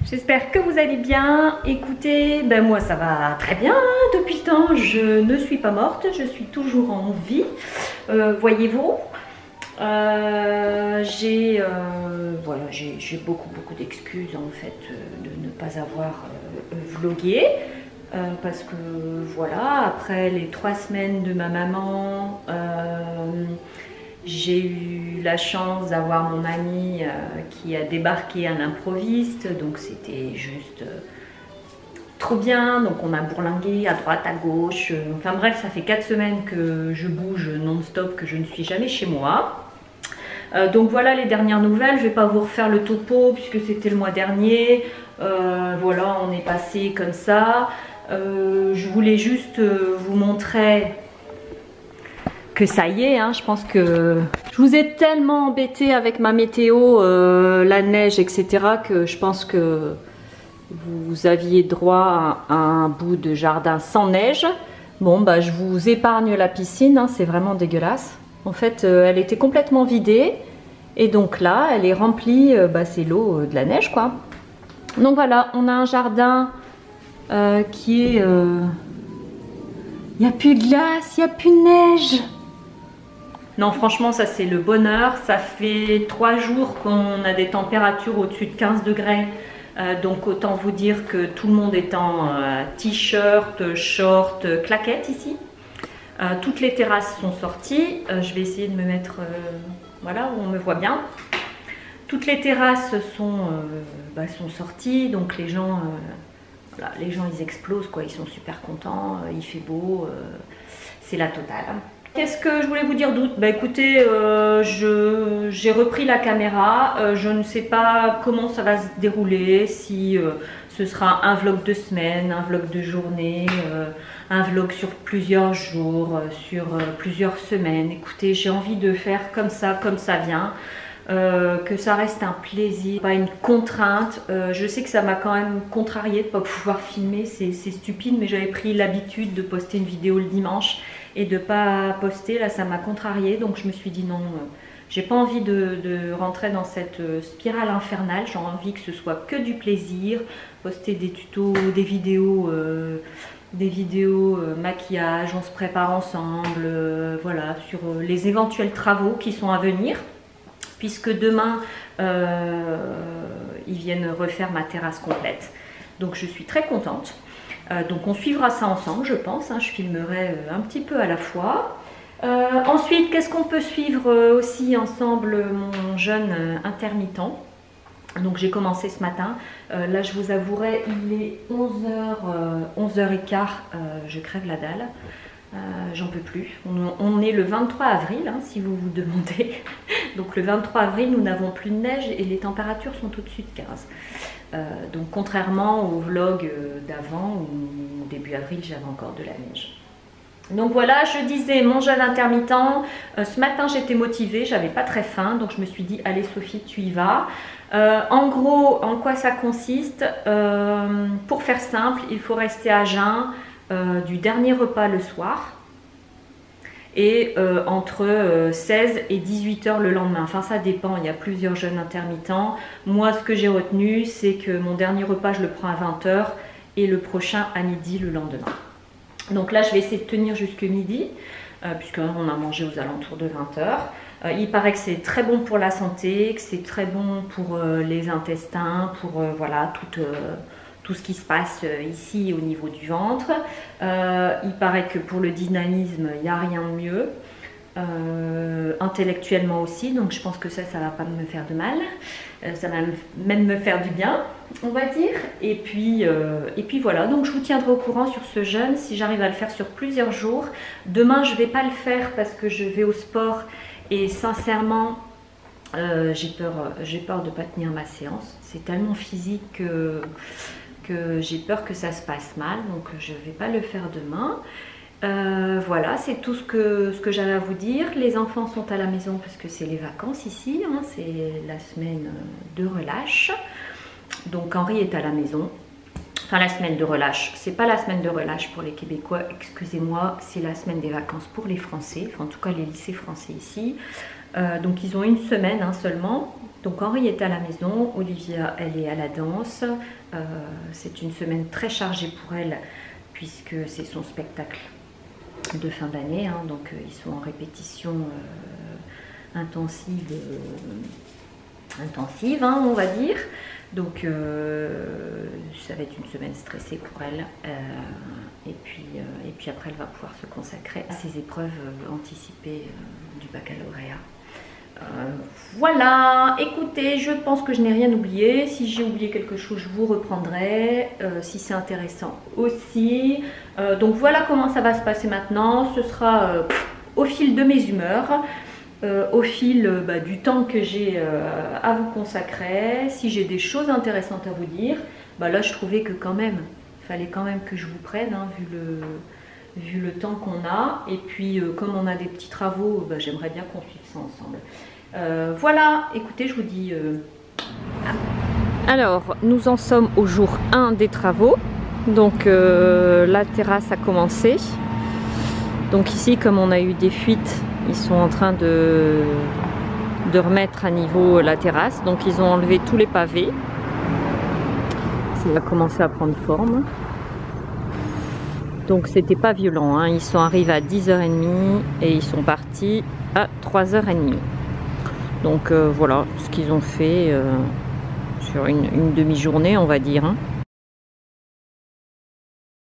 J'espère que vous allez bien. Écoutez, ben moi ça va très bien hein. Depuis le temps, je ne suis pas morte, je suis toujours en vie, voyez-vous. Voilà, j'ai beaucoup d'excuses en fait de ne pas avoir vlogué. Parce que voilà, après les 3 semaines de ma maman, j'ai eu la chance d'avoir mon ami qui a débarqué à l'improviste, donc c'était juste trop bien. Donc on a bourlingué à droite, à gauche, enfin bref, ça fait 4 semaines que je bouge non-stop, que je ne suis jamais chez moi. Donc voilà les dernières nouvelles, je ne vais pas vous refaire le topo puisque c'était le mois dernier. Voilà, on est passé comme ça. Je voulais juste vous montrer que ça y est, hein, je pense que je vous ai tellement embêté avec ma météo, la neige, etc. que je pense que vous aviez droit à un bout de jardin sans neige. Bon, bah, je vous épargne la piscine, hein, c'est vraiment dégueulasse. En fait, elle était complètement vidée et donc là, elle est remplie, bah, c'est l'eau de la neige, quoi. Donc voilà, on a un jardin qui est... il n'y a plus de glace, il n'y a plus de neige. Non, franchement, ça c'est le bonheur. Ça fait 3 jours qu'on a des températures au-dessus de 15 degrés. Donc autant vous dire que tout le monde est en t-shirt, short, claquettes ici. Toutes les terrasses sont sorties. Je vais essayer de me mettre voilà, où on me voit bien. Toutes les terrasses sont sorties. Donc les gens... voilà, les gens ils explosent quoi, ils sont super contents, il fait beau, c'est la totale. Qu'est-ce que je voulais vous dire d'autre? Bah écoutez, j'ai repris la caméra, je ne sais pas comment ça va se dérouler, si ce sera un vlog de semaine, un vlog de journée, un vlog sur plusieurs jours, sur plusieurs semaines. Écoutez, j'ai envie de faire comme ça vient. Que ça reste un plaisir, pas une contrainte. Je sais que ça m'a quand même contrariée de ne pas pouvoir filmer, c'est stupide, mais j'avais pris l'habitude de poster une vidéo le dimanche et de ne pas poster. Là ça m'a contrariée, donc je me suis dit non, j'ai pas envie de rentrer dans cette spirale infernale. J'ai envie que ce soit que du plaisir, poster des tutos, des vidéos maquillage, on se prépare ensemble, voilà, sur les éventuels travaux qui sont à venir. Puisque demain, ils viennent refaire ma terrasse complète. Donc je suis très contente. Donc on suivra ça ensemble, je pense. Hein, je filmerai un petit peu à la fois. Ensuite, qu'est-ce qu'on peut suivre aussi ensemble? Mon jeûne intermittent. Donc j'ai commencé ce matin. Là, je vous avouerai, il est 11h15. Je crève la dalle. J'en peux plus. On est le 23 avril, hein, si vous vous demandez. Donc le 23 avril, nous n'avons plus de neige et les températures sont au-dessus de 15. Donc contrairement au vlog d'avant, où début avril, j'avais encore de la neige. Donc voilà, je disais mon jeûne intermittent. Ce matin, j'étais motivée, j'avais pas très faim, donc je me suis dit, allez Sophie, tu y vas. En gros, en quoi ça consiste? Pour faire simple, il faut rester à jeun du dernier repas le soir et entre 16 et 18 heures le lendemain. Enfin ça dépend, il y a plusieurs jeûnes intermittents. Moi ce que j'ai retenu c'est que mon dernier repas je le prends à 20 heures et le prochain à midi le lendemain. Donc là je vais essayer de tenir jusque midi puisqu'on a mangé aux alentours de 20 heures. Il paraît que c'est très bon pour la santé, que c'est très bon pour les intestins, pour voilà tout ce qui se passe ici au niveau du ventre. Il paraît que pour le dynamisme, il n'y a rien de mieux. Intellectuellement aussi, donc je pense que ça va pas me faire de mal. Ça va même me faire du bien, on va dire. Et puis voilà, donc je vous tiendrai au courant sur ce jeûne, si j'arrive à le faire sur plusieurs jours. Demain, je ne vais pas le faire parce que je vais au sport et sincèrement, j'ai peur de ne pas tenir ma séance. C'est tellement physique que j'ai peur que ça se passe mal, donc je ne vais pas le faire demain. Voilà, c'est tout ce que j'avais à vous dire. Les enfants sont à la maison parce que c'est les vacances ici, hein, c'est la semaine de relâche. Donc Henri est à la maison. Enfin la semaine de relâche, c'est pas la semaine de relâche pour les Québécois, excusez-moi, c'est la semaine des vacances pour les Français, enfin en tout cas les lycées français ici. Donc ils ont une semaine hein, seulement. Donc Henri est à la maison, Olivia elle est à la danse. C'est une semaine très chargée pour elle puisque c'est son spectacle de fin d'année, hein. Donc ils sont en répétition intensive, hein, on va dire. Donc ça va être une semaine stressée pour elle. Et puis après elle va pouvoir se consacrer à ses épreuves anticipées du baccalauréat. Voilà, écoutez, je pense que je n'ai rien oublié. Si j'ai oublié quelque chose, je vous reprendrai, si c'est intéressant aussi. Donc voilà comment ça va se passer maintenant. Ce sera au fil de mes humeurs, au fil du temps que j'ai à vous consacrer. Si j'ai des choses intéressantes à vous dire, là je trouvais que quand même, il fallait quand même que je vous prenne, hein, vu le temps qu'on a. Et puis comme on a des petits travaux, j'aimerais bien qu'on suive ça ensemble. Voilà, écoutez, je vous dis... Alors, nous en sommes au jour 1 des travaux. Donc la terrasse a commencé. Donc ici, comme on a eu des fuites, ils sont en train de remettre à niveau la terrasse. Donc ils ont enlevé tous les pavés. Ça va commencer à prendre forme. Donc c'était pas violent, hein. Ils sont arrivés à 10h30 et ils sont partis à 3h30. Donc voilà ce qu'ils ont fait sur une demi-journée, on va dire, hein.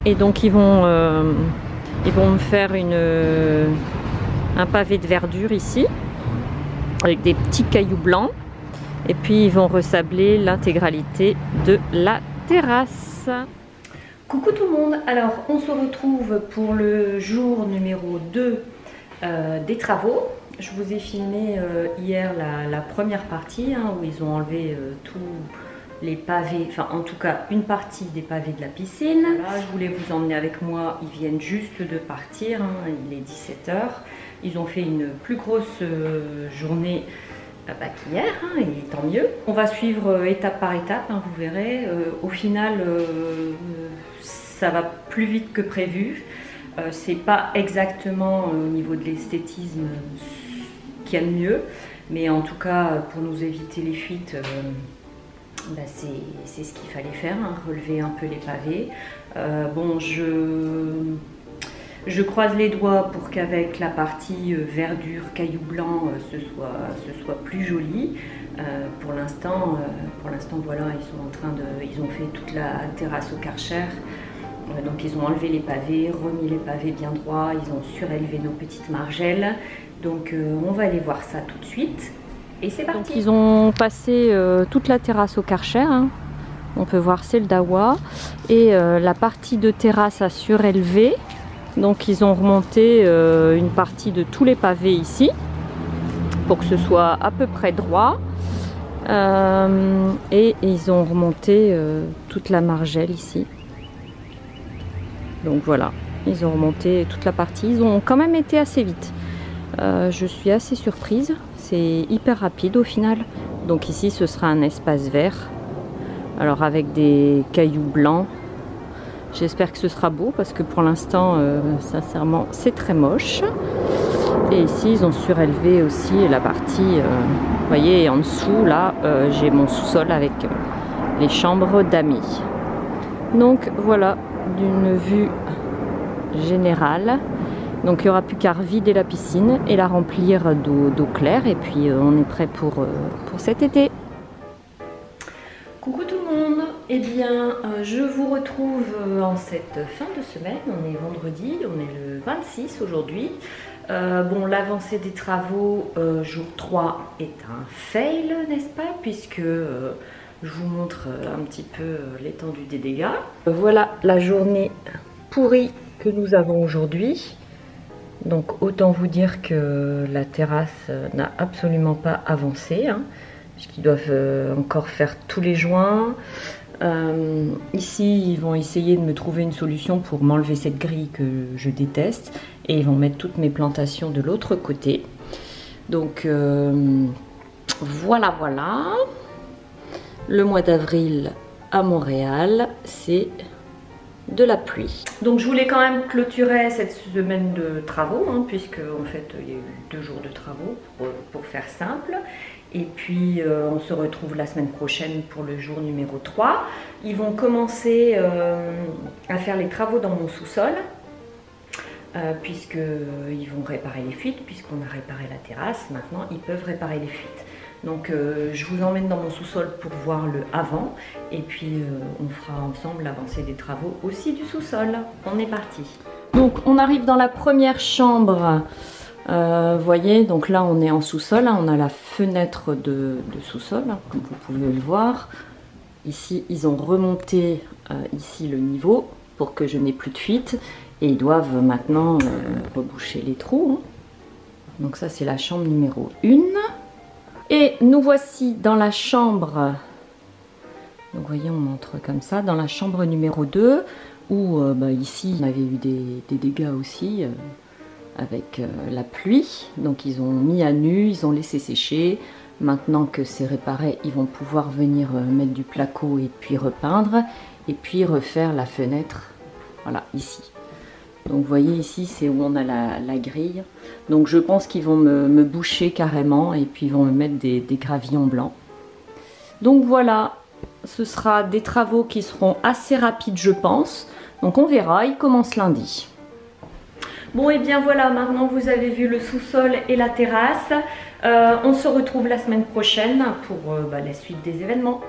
Et donc ils vont me faire un pavé de verdure ici, avec des petits cailloux blancs. Et puis ils vont resabler l'intégralité de la terrasse. Coucou tout le monde, alors on se retrouve pour le jour numéro 2 des travaux. Je vous ai filmé hier la première partie, hein, où ils ont enlevé tous les pavés, enfin en tout cas une partie des pavés de la piscine. Là, je voulais vous emmener avec moi, ils viennent juste de partir, hein, il est 17h. Ils ont fait une plus grosse journée qu'hier, hein, et tant mieux. On va suivre étape par étape, hein, vous verrez. Au final, ça va plus vite que prévu. C'est pas exactement au niveau de l'esthétisme qu'il y a de mieux, mais en tout cas pour nous éviter les fuites, c'est ce qu'il fallait faire, hein, relever un peu les pavés. Bon, je croise les doigts pour qu'avec la partie verdure, cailloux blancs, ce soit plus joli. Pour l'instant, voilà, ils ont fait toute la terrasse au Karcher. Donc ils ont enlevé les pavés, remis les pavés bien droits, ils ont surélevé nos petites margelles. Donc on va aller voir ça tout de suite. Et c'est parti. Donc, ils ont passé toute la terrasse au Karcher, hein. On peut voir c'est le Dawa. Et la partie de terrasse a surélevé. Donc ils ont remonté une partie de tous les pavés ici, pour que ce soit à peu près droit. Et ils ont remonté toute la margelle ici. Donc voilà, ils ont remonté toute la partie. Ils ont quand même été assez vite. Je suis assez surprise. C'est hyper rapide au final. Donc ici, ce sera un espace vert. Alors avec des cailloux blancs. J'espère que ce sera beau parce que pour l'instant, sincèrement, c'est très moche. Et ici, ils ont surélevé aussi la partie, vous voyez, en dessous, là, j'ai mon sous-sol avec les chambres d'amis. Donc voilà, d'une vue générale. Donc il n'y aura plus qu'à revider la piscine et la remplir d'eau claire. Et puis on est prêt pour cet été. Coucou tout le monde, eh bien je vous retrouve en cette fin de semaine. On est vendredi, on est le 26 aujourd'hui. Bon, l'avancée des travaux jour 3 est un fail, n'est-ce pas, puisque je vous montre un petit peu l'étendue des dégâts. Voilà la journée pourrie que nous avons aujourd'hui. Donc autant vous dire que la terrasse n'a absolument pas avancé, hein, puisqu'ils doivent encore faire tous les joints. Ici, ils vont essayer de me trouver une solution pour m'enlever cette grille que je déteste. Et ils vont mettre toutes mes plantations de l'autre côté. Donc voilà, voilà. Le mois d'avril à Montréal, c'est de la pluie. Donc je voulais quand même clôturer cette semaine de travaux, hein, puisque en fait il y a eu 2 jours de travaux pour faire simple. Et puis on se retrouve la semaine prochaine pour le jour numéro 3. Ils vont commencer à faire les travaux dans mon sous-sol. Puisqu'ils vont réparer les fuites, puisqu'on a réparé la terrasse, maintenant ils peuvent réparer les fuites. Donc je vous emmène dans mon sous-sol pour voir le avant, et puis on fera ensemble l'avancée des travaux aussi du sous-sol. On est parti. Donc on arrive dans la première chambre, voyez, donc là on est en sous-sol, hein, on a la fenêtre de sous-sol, hein, comme vous pouvez le voir. Ici ils ont remonté ici le niveau pour que je n'ai plus de fuite. Et ils doivent maintenant reboucher les trous. Donc ça c'est la chambre numéro 1. Et nous voici dans la chambre. Donc vous voyez, on entre comme ça. Dans la chambre numéro 2. Où ici on avait eu des dégâts aussi avec la pluie. Donc ils ont mis à nu, ils ont laissé sécher. Maintenant que c'est réparé, ils vont pouvoir venir mettre du placo et puis repeindre. Et puis refaire la fenêtre. Voilà, ici. Donc vous voyez ici c'est où on a la grille. Donc je pense qu'ils vont me boucher carrément et puis ils vont me mettre des gravillons blancs. Donc voilà, ce sera des travaux qui seront assez rapides je pense. Donc on verra, ils commencent lundi. Bon et bien voilà, maintenant vous avez vu le sous-sol et la terrasse. On se retrouve la semaine prochaine pour la suite des événements.